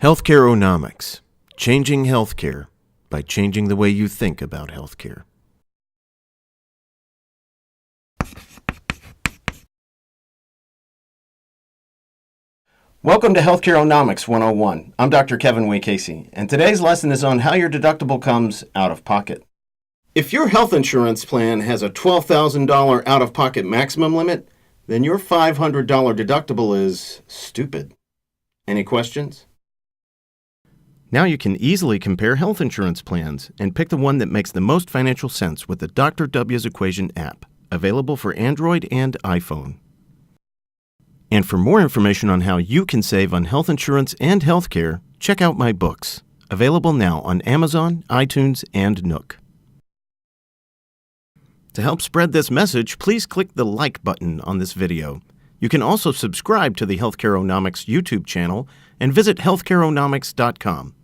HEALTHCAREONOMICS, changing healthcare by changing the way you think about healthcare. Welcome to HEALTHCAREONOMICS 101. I'm Dr. Kevin Wacasey, and today's lesson is on how your deductible comes out of pocket. If your health insurance plan has a $12,000 out-of-pocket maximum limit, then your $500 deductible is stupid. Any questions? Now you can easily compare health insurance plans and pick the one that makes the most financial sense with the Dr. W's Equation app, available for Android and iPhone. And for more information on how you can save on health insurance and healthcare, check out my books, available now on Amazon, iTunes, and Nook. To help spread this message, please click the like button on this video. You can also subscribe to the HealthCareOnomics YouTube channel and visit healthcareonomics.com.